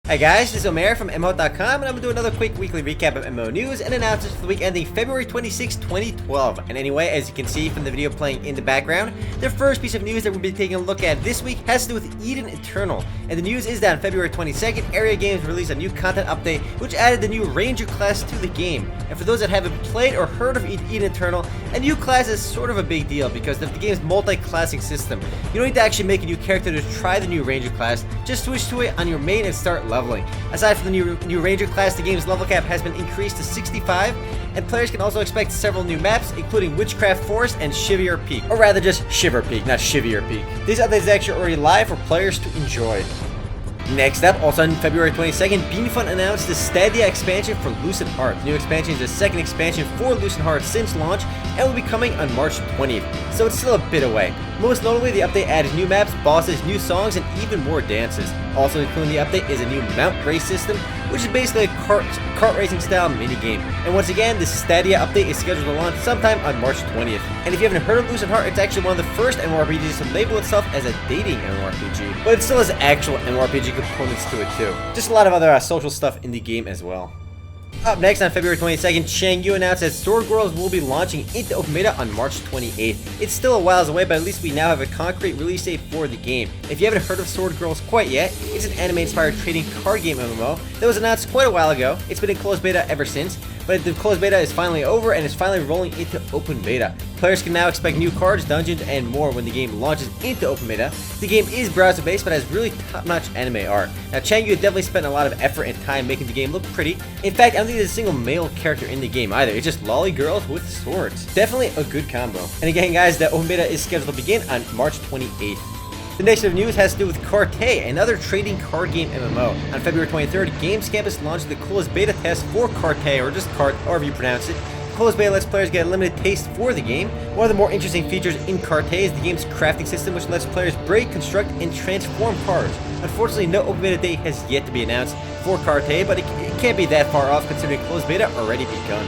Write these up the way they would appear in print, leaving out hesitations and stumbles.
Hi guys, this is Omer from MMOHut.com, and I'm going to do another quick weekly recap of MMO news and announcements for the week ending February 26, 2012. And anyway, as you can see from the video playing in the background, the first piece of news that we'll be taking a look at this week has to do with Eden Eternal. And the news is that on February 22nd, Area Games released a new content update which added the new Ranger class to the game. And for those that haven't played or heard of Eden Eternal, a new class is sort of a big deal because of the game's multi-classing system. You don't need to actually make a new character to try the new Ranger class, just switch to it on your main and start leveling. Aside from the new Ranger class, the game's level cap has been increased to 65, and players can also expect several new maps, including Witchcraft Forest and Shivier Peak. Or rather just Shiver Peak, not Shivier Peak. These updates are actually already live for players to enjoy. Next up, also on February 22nd, BeanFun announced the Stadia expansion for Lucent Heart. The new expansion is the second expansion for Lucent Heart since launch and will be coming on March 20th, so it's still a bit away. Most notably, the update added new maps, bosses, new songs, and even more dances. Also including the update is a new mount race system, which is basically a kart racing style minigame. And once again, this Stadia update is scheduled to launch sometime on March 20th. And if you haven't heard of Lucent Heart, it's actually one of the first MMORPGs to label itself as a dating MMORPG, but it still has actual MMORPG components to it too. Just a lot of other social stuff in the game as well. Up next on February 22nd, Changyu announced that Sword Girls will be launching into open beta on March 28th. It's still a while away, but at least we now have a concrete release date for the game. If you haven't heard of Sword Girls quite yet, it's an anime-inspired trading card game MMO that was announced quite a while ago. It's been in closed beta ever since, but the closed beta is finally over and is finally rolling into open beta. Players can now expect new cards, dungeons, and more when the game launches into open beta. The game is browser-based, but has really top-notch anime art. Now, Changyu definitely spent a lot of effort and time making the game look pretty. In fact, I don't think there's a single male character in the game either. It's just lolly girls with swords. Definitely a good combo. And again, guys, the open beta is scheduled to begin on March 28th. The next bit of news has to do with Carte, another trading card game MMO. On February 23rd, Games Campus launched the closed beta test for Carte, or just Cart, however you pronounce it. Closed beta lets players get a limited taste for the game. One of the more interesting features in Carte is the game's crafting system, which lets players break, construct, and transform cards. Unfortunately, no open beta date has yet to be announced for Carte, but it can't be that far off considering closed beta already begun.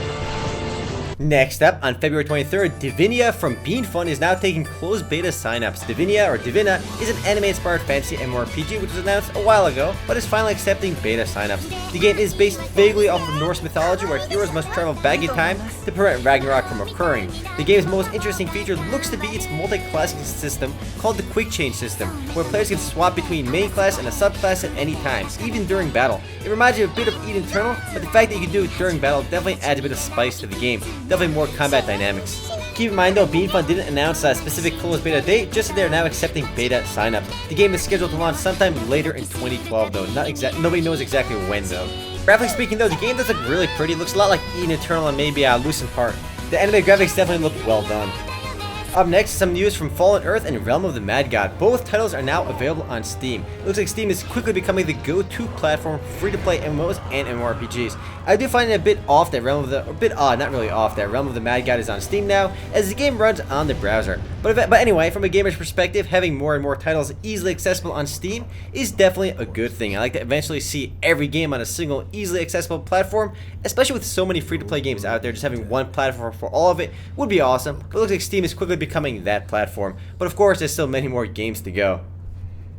Next up, on February 23rd, Divinia from BeanFun is now taking closed beta signups. Divinia, or Divina, is an anime-inspired fantasy MMORPG which was announced a while ago, but is finally accepting beta signups. The game is based vaguely off of Norse mythology, where heroes must travel back in time to prevent Ragnarok from occurring. The game's most interesting feature looks to be its multi-classing system called the Quick Change system, where players can swap between main class and a subclass at any time, even during battle. It reminds you a bit of Eden Eternal, but the fact that you can do it during battle definitely adds a bit of spice to the game. Definitely more combat dynamics. Keep in mind though, BeanFun didn't announce a specific closed beta date, just that they're now accepting beta signups. The game is scheduled to launch sometime later in 2012 though, nobody knows exactly when though. Graphically speaking though, the game does look really pretty. It looks a lot like Eden Eternal and maybe Lucent Heart. The anime graphics definitely look well done. Up next, some news from Fallen Earth and Realm of the Mad God. Both titles are now available on Steam. It looks like Steam is quickly becoming the go-to platform for free-to-play MMOs and MMORPGs. I do find it a bit odd that Realm of the Mad God is on Steam now, as the game runs on the browser. But anyway, from a gamer's perspective, having more and more titles easily accessible on Steam is definitely a good thing. I like to eventually see every game on a single, easily accessible platform, especially with so many free-to-play games out there. Just having one platform for all of it would be awesome. But it looks like Steam is quickly becoming that platform. But of course, there's still many more games to go.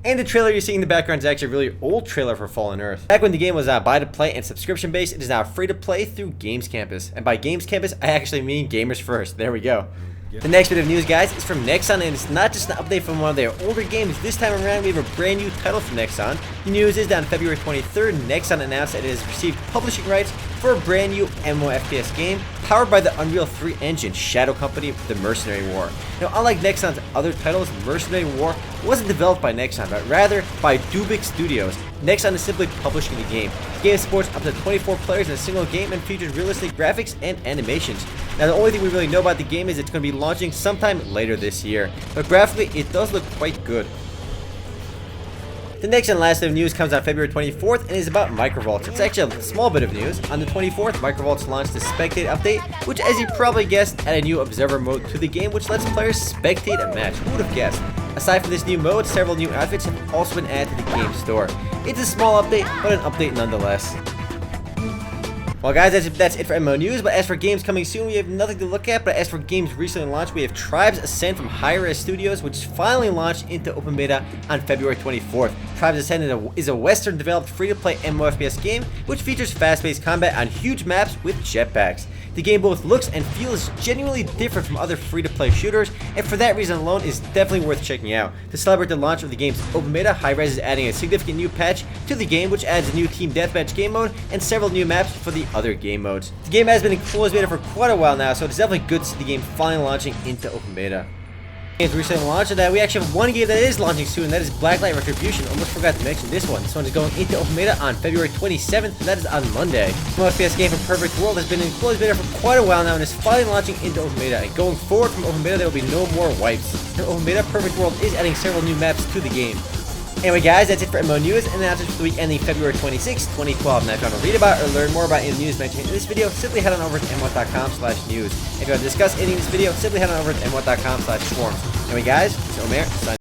And the trailer you're seeing in the background is actually a really old trailer for Fallen Earth. Back when the game was buy to play and subscription based, it is now free to play through Games Campus. And by Games Campus, I actually mean Gamers First. There we go. The next bit of news, guys, is from Nexon, and it's not just an update from one of their older games. This time around, we have a brand new title from Nexon. The news is that on February 23rd, Nexon announced that it has received publishing rights for a brand new MMOFPS game powered by the Unreal 3 engine, Shadow Company The Mercenary War. Now, unlike Nexon's other titles, Mercenary War wasn't developed by Nexon, but rather by Dubik Studios. Nexon is simply publishing the game. The game supports up to 24 players in a single game and features realistic graphics and animations. Now, the only thing we really know about the game is it's going to be launching sometime later this year, but graphically it does look quite good. The next and last bit of news comes on February 24th and is about Microvaults. It's actually a small bit of news. On the 24th, Microvaults launched the Spectate update, which, as you probably guessed, added a new Observer mode to the game, which lets players spectate a match. Who would have guessed? Aside from this new mode, several new outfits have also been added to the game store. It's a small update, but an update nonetheless. Well guys, that's it for MMO news, but as for games coming soon, we have nothing to look at. But as for games recently launched, we have Tribes Ascend from Hi-Res Studios, which finally launched into open beta on February 24th. Tribes Ascended is a Western-developed free-to-play MMOFPS game which features fast-paced combat on huge maps with jetpacks. The game both looks and feels genuinely different from other free-to-play shooters, and for that reason alone is definitely worth checking out. To celebrate the launch of the game's open beta, Hi-Rez is adding a significant new patch to the game which adds a new Team Deathmatch game mode and several new maps for the other game modes. The game has been in closed beta for quite a while now, so it's definitely good to see the game finally launching into open beta. Games recently launched, and we actually have one game that is launching soon, and that is Blacklight Retribution. Almost forgot to mention this one. This one is going into open beta on February 27th, and that is on Monday. The FPS game from Perfect World has been in closed beta for quite a while now and is finally launching into open beta. And going forward from open beta, there will be no more wipes. In open beta, Perfect World is adding several new maps to the game. Anyway guys, that's it for MMO news and announcements for the week ending February 26, 2012. Now if you want to read about or learn more about any news mentioned in this video, simply head on over to MMOHut.com/news. If you want to discuss any of this video, simply head on over to MMOHut.com/forums. Anyway guys, it's Omer, signing